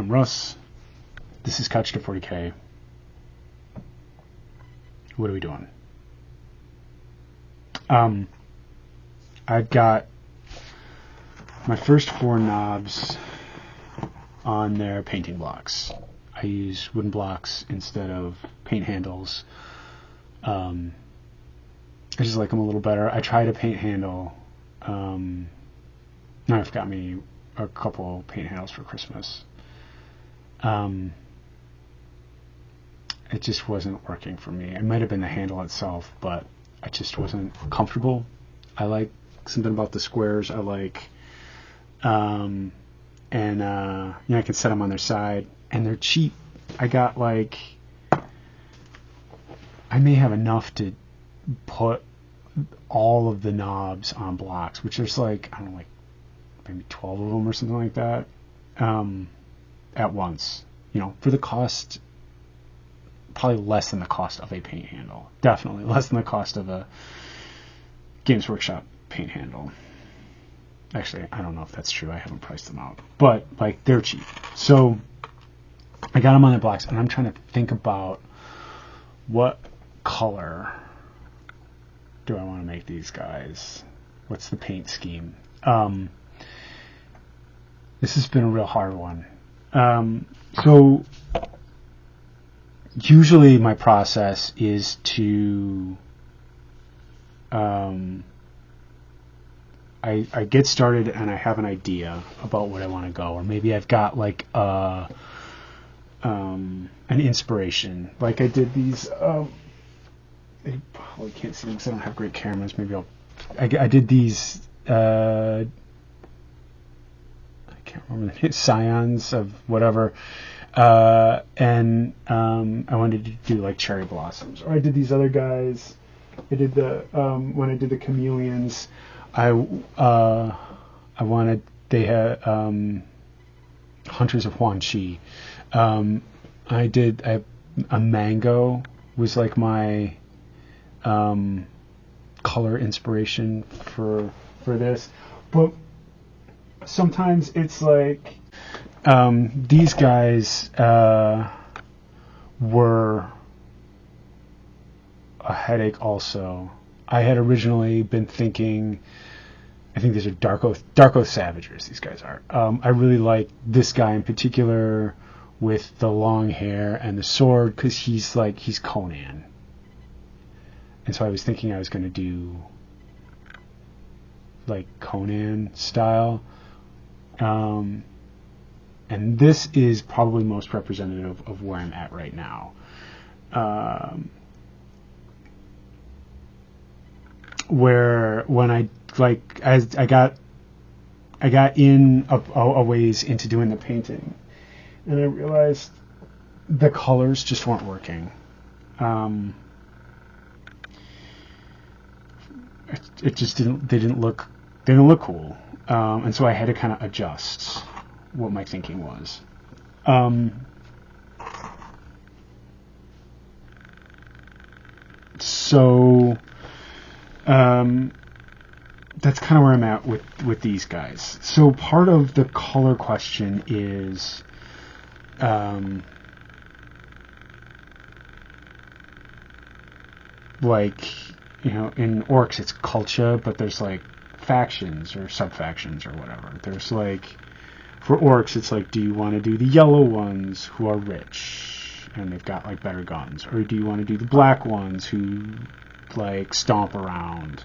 I'm Russ. This is Couch to 40K. What are we doing? I've got my first 4 knobs on their painting blocks. I use wooden blocks instead of paint handles. I just like them a little better. I tried a paint handle. My wife got me a couple paint handles for Christmas. It just wasn't working for me. It might have been the handle itself, but I just wasn't comfortable. I like something about the squares. I like, I can set them on their side, and they're cheap. I got I may have enough to put all of the knobs on blocks, which there's maybe 12 of them or something like that, at once. For the cost, probably less than the cost of a paint handle. Definitely less than the cost of a Games Workshop paint handle. Actually, I don't know if that's true. I haven't priced them out. But, they're cheap. So, I got them on the blocks, and I'm trying to think about what color do I want to make these guys? What's the paint scheme? This has been a real hard one. So, usually my process is to I get started and I have an idea about what I want to go, or maybe I've got an inspiration. Like I did these. They probably can't see them because I don't have great cameras. Maybe I did these. I can't remember the name, scions of whatever. And I wanted to do cherry blossoms, or I did these other guys. I did when I did the chameleons, I wanted, they had Hunters of Huan Chi. A mango was my color inspiration for this, but sometimes it's these guys were a headache also. I had originally been thinking, I think these are Dark Oath Savagers, these guys are. I really like this guy in particular with the long hair and the sword, because he's Conan. And so I was thinking I was going to do Conan style. And this is probably most representative of where I'm at right now. Where when I got in a ways into doing the painting, and I realized the colors just weren't working. It just didn't look cool. And so I had to kind of adjust what my thinking was. That's kind of where I'm at with these guys. So part of the color question is, in orcs it's culture, but there's factions or sub-factions or whatever. There's for orcs it's do you want to do the yellow ones who are rich and they've got better guns, or do you want to do the black ones who stomp around,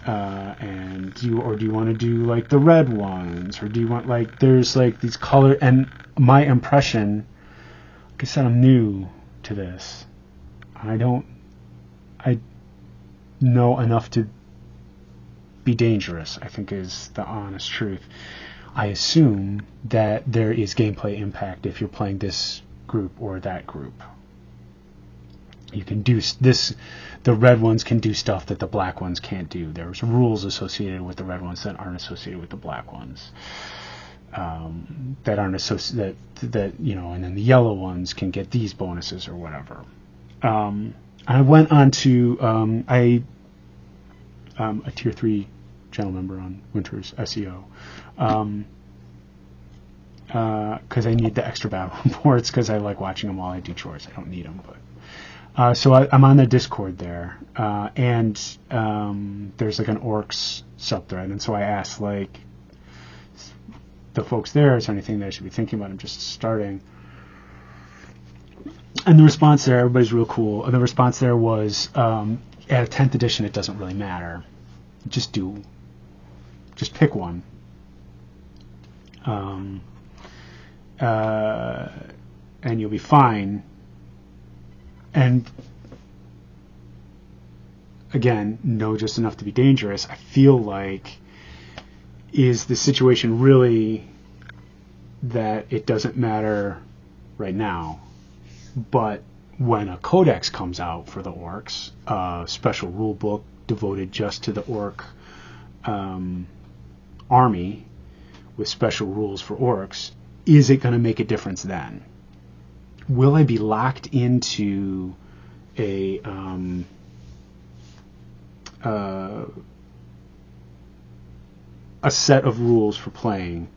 do you want to do the red ones, or do you want there's these color, and my impression, like I said, I'm new to this. I know enough to be dangerous, I think, is the honest truth. I assume that there is gameplay impact if you're playing this group or that group. You can do this. The red ones can do stuff that the black ones can't do. There's rules associated with the red ones that aren't associated with the black ones. That aren't associated, and then the yellow ones can get these bonuses or whatever. I went on to a tier 3 channel member on Winter's SEO. because I need the extra battle reports because I like watching them while I do chores. I don't need them, but so I'm on the Discord there, and there's like an orcs subthread, and so I asked like the folks there, is there anything that I should be thinking about? I'm just starting. And the response there, everybody's real cool. And the response there was, at a 10th edition, it doesn't really matter. Just pick one. And you'll be fine. And again, know just enough to be dangerous. I feel like, is the situation really that it doesn't matter right now? But when a codex comes out for the orcs, a special rule book devoted just to the orc army with special rules for orcs, is it going to make a difference then? Will I be locked into a set of rules for playing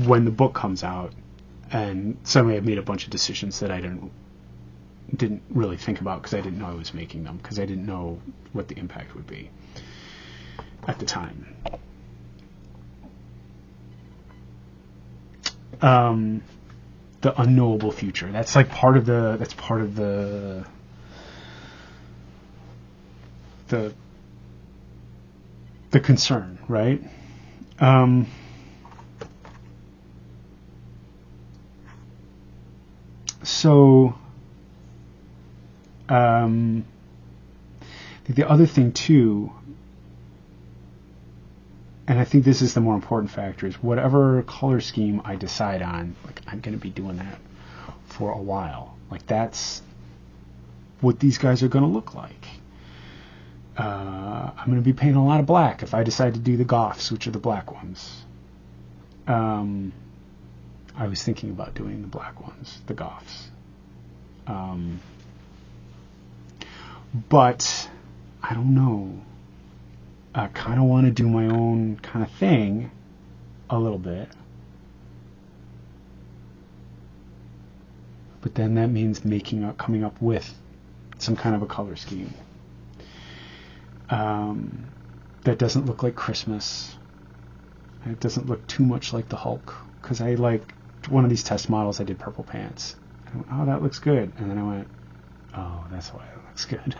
when the book comes out, and suddenly I've made a bunch of decisions that I didn't really think about because I didn't know I was making them, because I didn't know what the impact would be at the time. The unknowable future. That's like part of the concern, right? So, the other thing too, and I think this is the more important factor, is whatever color scheme I decide on, like I'm going to be doing that for a while. Like that's what these guys are going to look like. I'm going to be painting a lot of black if I decide to do the Goths, which are the black ones. I was thinking about doing the black ones, the Goths. But I don't know. I kind of want to do my own kind of thing a little bit. But then that means coming up with some kind of a color scheme that doesn't look like Christmas. And it doesn't look too much like the Hulk, because I like one of these test models. I did purple pants. I went, oh, that looks good. And then I went, oh, that's why it looks good.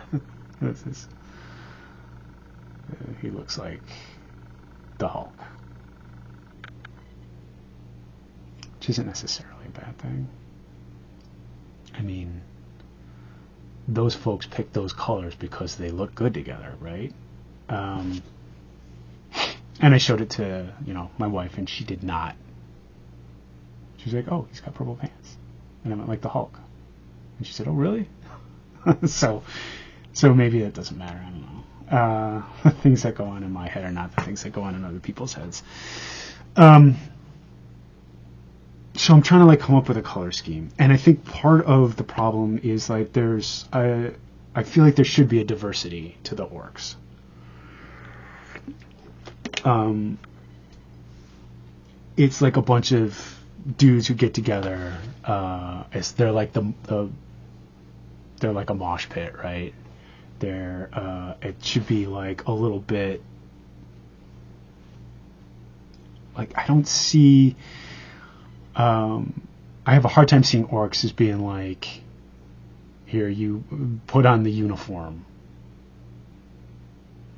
He looks like the Hulk, which isn't necessarily a bad thing. I mean, those folks picked those colors because they look good together, right? And I showed it to, my wife, and she did not. She was like, oh, he's got purple pants. And I went, like the Hulk. And she said, oh, really? So maybe that doesn't matter. I don't know. The things that go on in my head are not the things that go on in other people's heads. So I'm trying to come up with a color scheme. And I think part of the problem is I feel like there should be a diversity to the orcs. It's like a bunch of dudes who get together. They're like they're like a mosh pit, right? It should be like a little bit like, I don't see. I have a hard time seeing orcs as being like, here, you put on the uniform.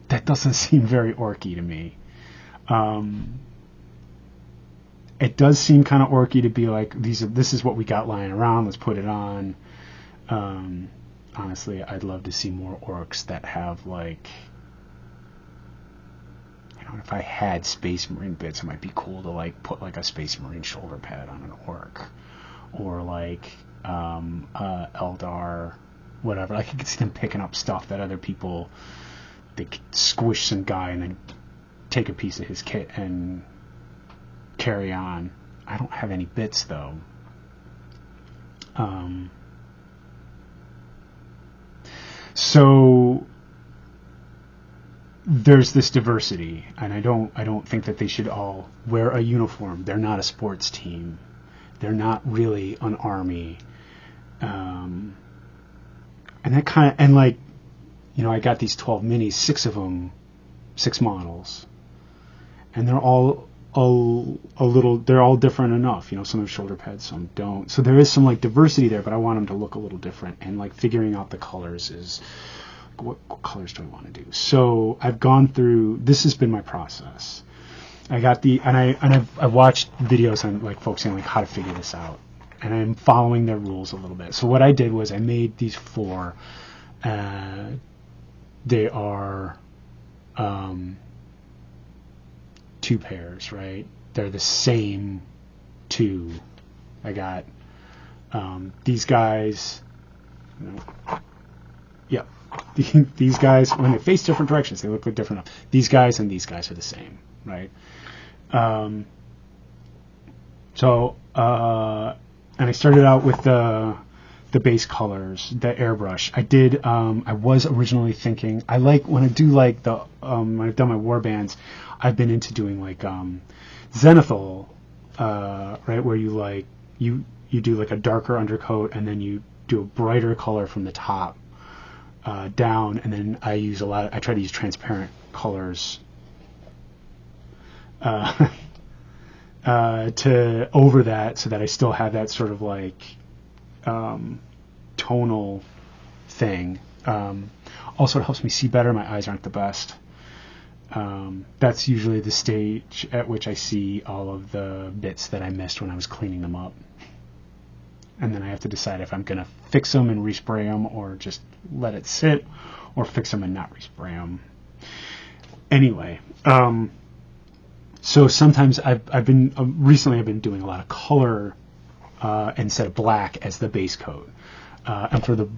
That doesn't seem very orky to me. It does seem kind of orky to be like, this is what we got lying around, let's put it on. Honestly, I'd love to see more orcs that have if I had Space Marine bits, it might be cool to put a Space Marine shoulder pad on an orc, or Eldar, whatever. I could see them picking up stuff that other people, they could squish some guy and then take a piece of his kit and carry on. I don't have any bits though. So there's this diversity, and I don't think that they should all wear a uniform. They're not a sports team. They're not really an army. And that kind of, and like, I got these 12 minis, 6 of them, 6 models, and they're all they're all different enough. Some have shoulder pads, some don't. So there is some like diversity there, but I want them to look a little different. And like figuring out the colors is, what colors do I want to do? So I've gone through. This has been my process. I've watched videos on like folks saying like how to figure this out, and I'm following their rules a little bit. So what I did was I made these 4. They are 2 pairs, right? They're the same 2. I got these guys. Yeah, these guys, when they face different directions, they look different. These guys and these guys are the same, right? And I started out with the base colors, the airbrush. I was originally thinking, I like, when I do like when I've done my warbands, I've been into doing like zenithal, right, where you do like a darker undercoat and then you do a brighter color from the top down, and then I try to use transparent colors to over that, so that I still have that sort of like tonal thing. Also, it helps me see better. My eyes aren't the best. That's usually the stage at which I see all of the bits that I missed when I was cleaning them up. And then I have to decide if I'm going to fix them and respray them, or just let it sit, or fix them and not respray them. Anyway, so sometimes recently I've been doing a lot of color instead of black as the base coat. And for the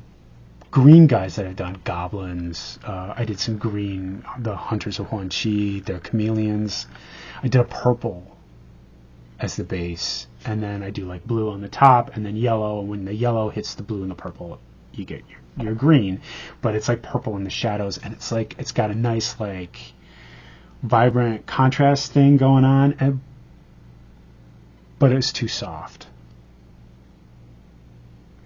green guys that I've done, goblins, I did some green, the Hunters of Huan Chi, they're chameleons. I did a purple as the base, and then I do like blue on the top, and then yellow, and when the yellow hits the blue and the purple, you get your green. But it's like purple in the shadows, and it's got a nice like vibrant contrast thing going on, but it's too soft.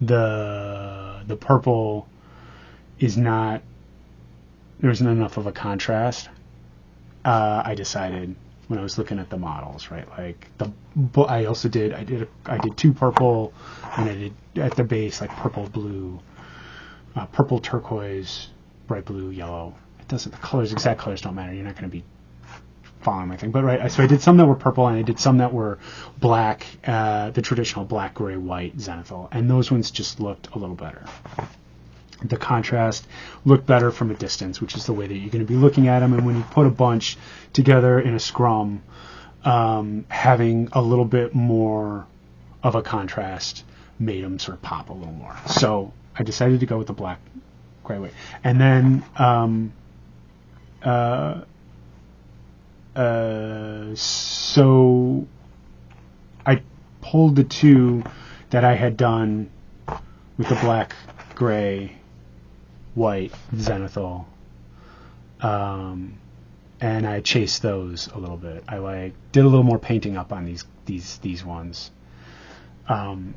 The purple is not, there isn't enough of a contrast. I decided when I was looking at the models, right? Like I did 2 purple, and I did at the base like purple, blue, purple, turquoise, bright blue, yellow. Exact colors don't matter. You're not going to be following my thing, but right. So I did some that were purple, and I did some that were black, the traditional black, gray, white zenithal, and those ones just looked a little better. The contrast looked better from a distance, which is the way that you're going to be looking at them. And when you put a bunch together in a scrum, having a little bit more of a contrast made them sort of pop a little more. So I decided to go with the black, gray, white, and then so I pulled the 2 that I had done with the black, gray, white zenithal, and I chased those a little bit. I did a little more painting up on these ones, and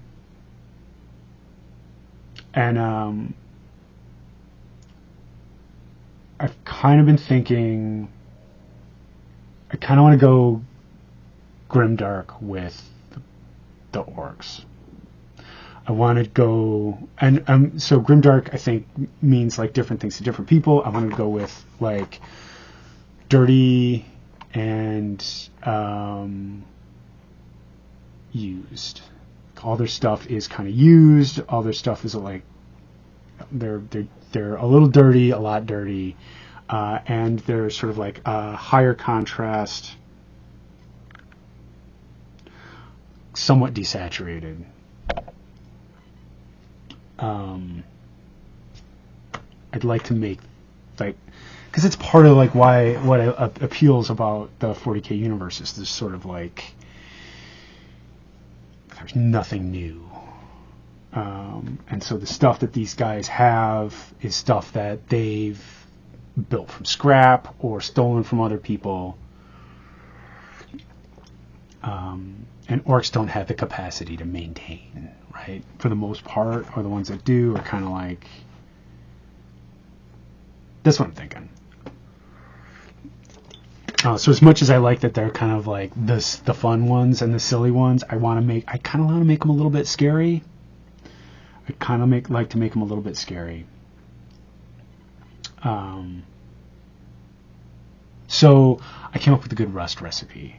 I've kind of been thinking, I kind of want to go grimdark with the orcs. I want to go, and so grimdark I think means like different things to different people. I want to go with like dirty and used. All their stuff is kind of used. All their stuff is like they're a little dirty, a lot dirty, and they're sort of like a higher contrast, somewhat desaturated. I'd like to make like, because it's part of like what appeals about the 40K universe is this sort of like there's nothing new, and so the stuff that these guys have is stuff that they've built from scrap or stolen from other people. And orcs don't have the capacity to maintain, right? For the most part, or the ones that do are kind of like, that's what I'm thinking. So as much as I like that they're kind of like the fun ones and the silly ones, I kind of want to make them a little bit scary. I kind of like to make them a little bit scary. So I came up with a good rust recipe.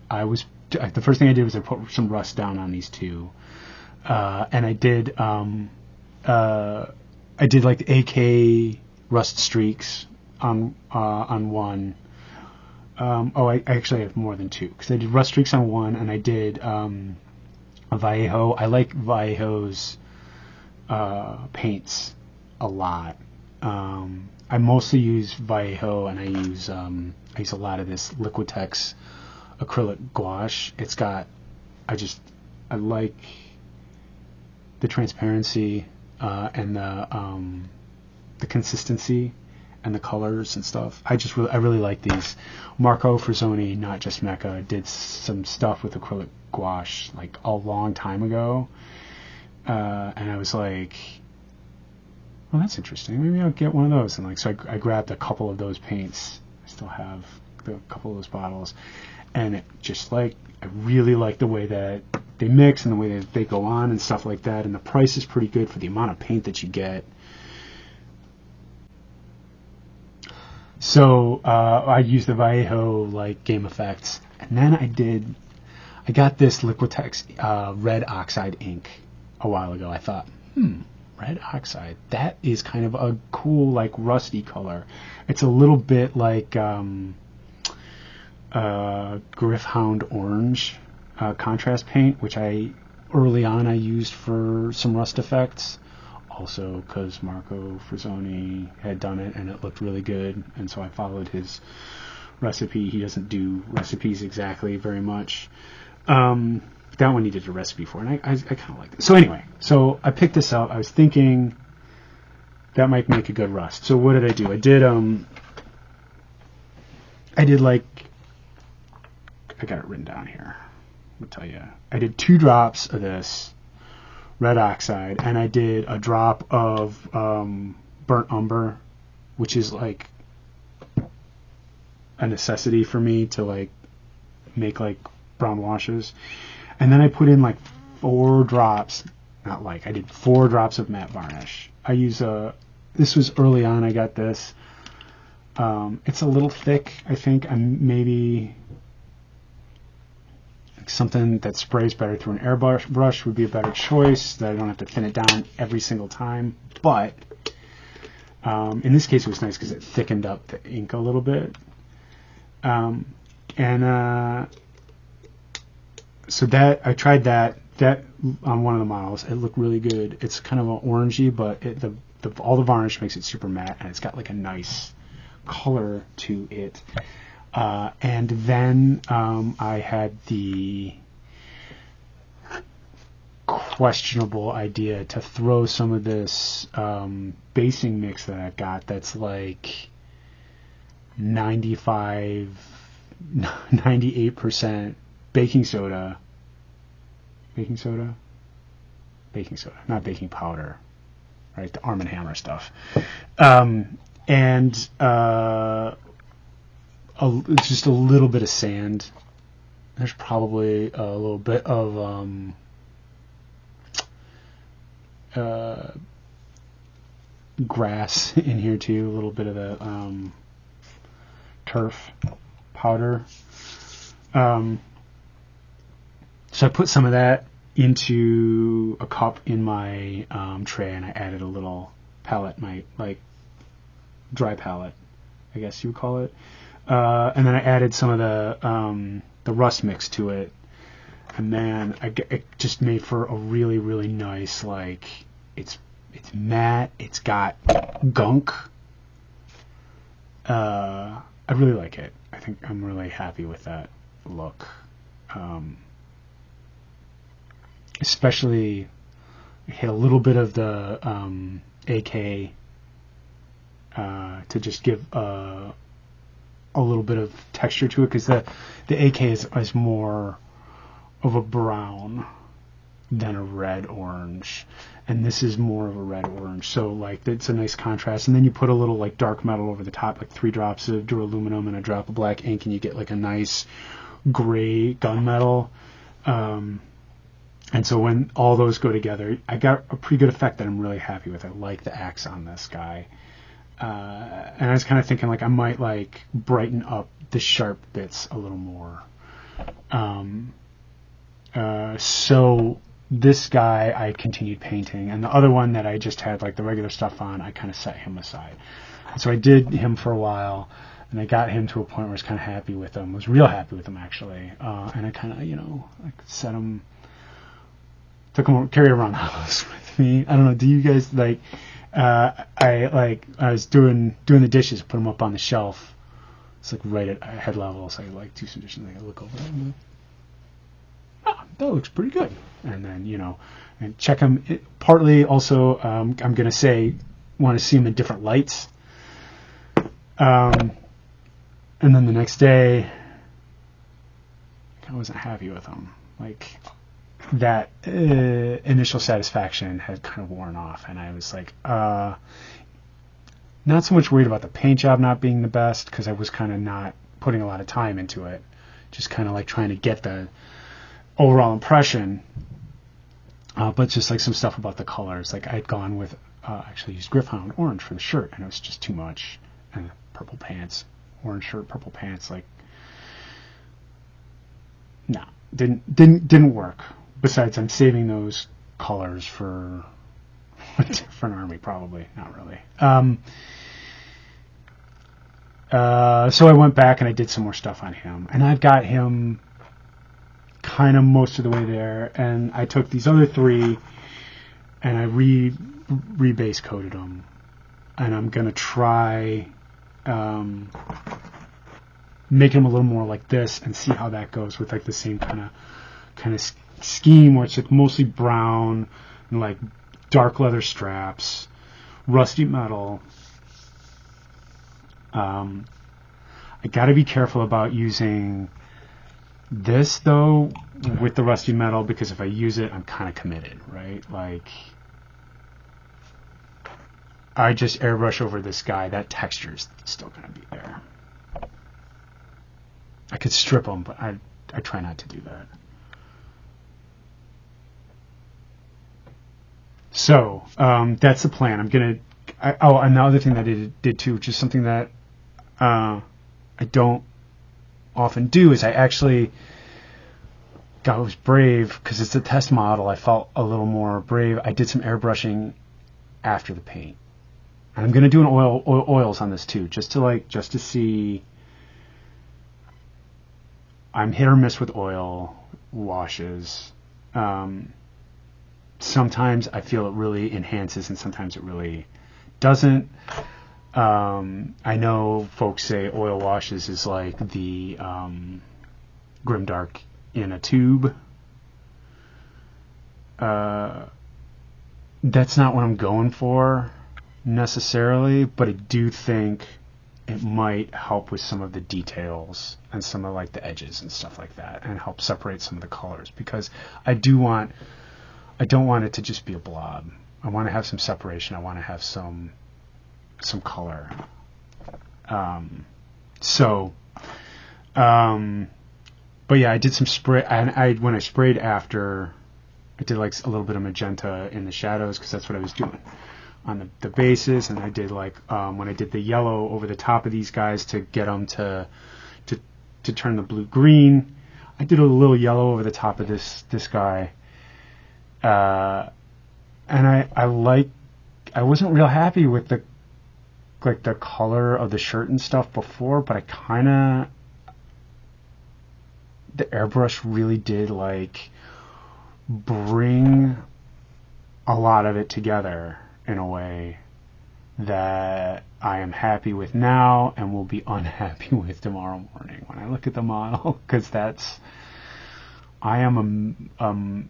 The first thing I did was I put some rust down on these two, and I did like the AK rust streaks on one. I actually have more than two, because I did rust streaks on one, and I did a Vallejo. I like Vallejo's paints a lot. I mostly use Vallejo, and I use a lot of this Liquitex acrylic gouache. I like the transparency and the consistency and the colors and stuff. I really like these. Marco Frazzoni, Not Just Mecha, did some stuff with acrylic gouache like a long time ago, and I was like, well, that's interesting. Maybe I'll get one of those. And so I grabbed a couple of those paints. I still have a couple of those bottles, and I really like the way that they mix and the way that they go on and stuff like that. And the price is pretty good for the amount of paint that you get. So I used the Vallejo game effects, and then I got this Liquitex red oxide ink a while ago. I thought, red oxide, that is kind of a cool rusty color. It's a little bit like Griffhound orange contrast paint, which early on I used for some rust effects, also because Marco Frazzoni had done it and it looked really good, and so I followed his recipe. He doesn't do recipes exactly very much. That one he did a recipe for, and I kind of like it. So anyway, I picked this up. I was thinking that might make a good rust. So what did I do? I got it written down here. I'll tell you. I did 2 drops of this red oxide, and I did a drop of burnt umber, which is like a necessity for me to make brown washes. And then I put in 4 drops, I did 4 drops of matte varnish. This was early on I got this. It's a little thick, I think. Maybe something that sprays better through an airbrush would be a better choice, that I don't have to thin it down every single time. But in this case it was nice because it thickened up the ink a little bit. So that I tried that on one of the models. It looked really good. It's kind of an orangey, but all the varnish makes it super matte, and it's got a nice color to it. And then I had the questionable idea to throw some of this basing mix that I've got that's 98% baking soda, not baking powder, right? The Arm & Hammer stuff. And just a little bit of sand. There's probably a little bit of grass in here too, a little bit of the turf powder. So I put some of that into a cup in my tray, and I added a little palette, my dry palette, I guess you would call it. And then I added some of the rust mix to it, and man, it just made for a really, really nice, it's matte, it's got gunk. I really like it. I think I'm really happy with that look. Especially hit a little bit of the AK to just give a little bit of texture to it, because the AK is more of a brown than a red orange, and this is more of a red orange, so like it's a nice contrast. And then you put a little like dark metal over the top, like 3 drops of duraluminum and a drop of black ink, and you get like a nice gray gunmetal. And so when all those go together, I got a pretty good effect that I'm really happy with. I like the axe on this guy. And I was kind of thinking like I might like brighten up the sharp bits a little more. So this guy I continued painting, and the other one that I just had like the regular stuff on, I kind of set him aside. And so I did him for a while, and I got him to a point where I was kind of happy with him. I was real happy with him actually. And I kind of, like set him, carried around the house with me. I don't know. Do you guys like? I was doing the dishes, put them up on the shelf. It's like right at head level, so I like do some dishes. And I look over it and that looks pretty good. And then and check them. Partly also, I'm gonna say want to see them in different lights. And then the next day, I wasn't happy with them. Like that initial satisfaction had kind of worn off, and I was like, not so much worried about the paint job not being the best, because I was kind of not putting a lot of time into it, just kind of like trying to get the overall impression, but just like some stuff about the colors. Like I'd gone with actually used Griffhound orange for the shirt, and it was just too much, and purple pants, orange shirt, purple pants, like no, didn't work. Besides, I'm saving those colors for a different army, probably. Not really. So I went back and I did some more stuff on him. And I've got him kind of most of the way there. And I took these other 3 and I re-base coated them. And I'm going to try making them a little more like this and see how that goes with like the same kind of scheme, where it's like mostly brown and like dark leather straps, rusty metal. I got to be careful about using this though with the rusty metal, because if I use it, I'm kind of committed, right? Like I just airbrush over this guy, that texture is still going to be there. I could strip them, but I try not to do that. So that's the plan. I'm gonna. And the other thing that I did too, which is something that I don't often do, is I actually was brave, because it's a test model. I felt a little more brave. I did some airbrushing after the paint, and I'm gonna do an oils on this too, just to see. I'm hit or miss with oil washes. Sometimes I feel it really enhances, and sometimes it really doesn't. I know folks say oil washes is like the grimdark in a tube. That's not what I'm going for necessarily, but I do think it might help with some of the details and some of like the edges and stuff like that, and help separate some of the colors, because I don't want it to just be a blob. I want to have some separation. I want to have some color. But yeah, I did some spray, and when I sprayed after, I did like a little bit of magenta in the shadows, because that's what I was doing on the bases. And I did like when I did the yellow over the top of these guys to get them to turn the blue green, I did a little yellow over the top of this guy. And I wasn't real happy with the color of the shirt and stuff before, but the airbrush really did like bring a lot of it together in a way that I am happy with now and will be unhappy with tomorrow morning when I look at the model, because I am an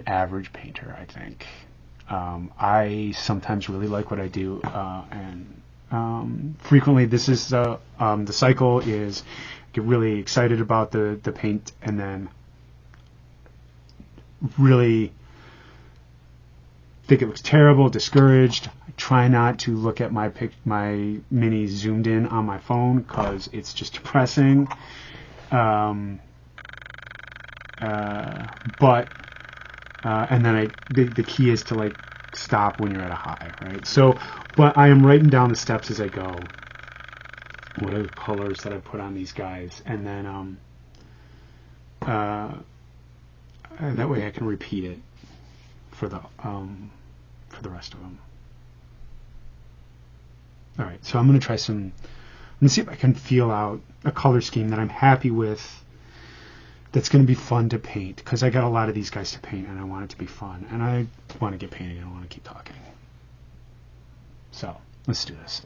average painter, I think. I sometimes really like what I do, and frequently this is the cycle is get really excited about the paint and then really think it looks terrible, discouraged. I try not to look at my mini zoomed in on my phone because it's just depressing. And then the key is to like stop when you're at a high, right? So, but I am writing down the steps as I go. What are the colors that I put on these guys, and then that way I can repeat it for the rest of them. All right, so I'm going to try some. I'm going to see if I can feel out a color scheme that I'm happy with. That's going to be fun to paint because I got a lot of these guys to paint, and I want it to be fun, and I want to get painting. I don't want to keep talking. So let's do this.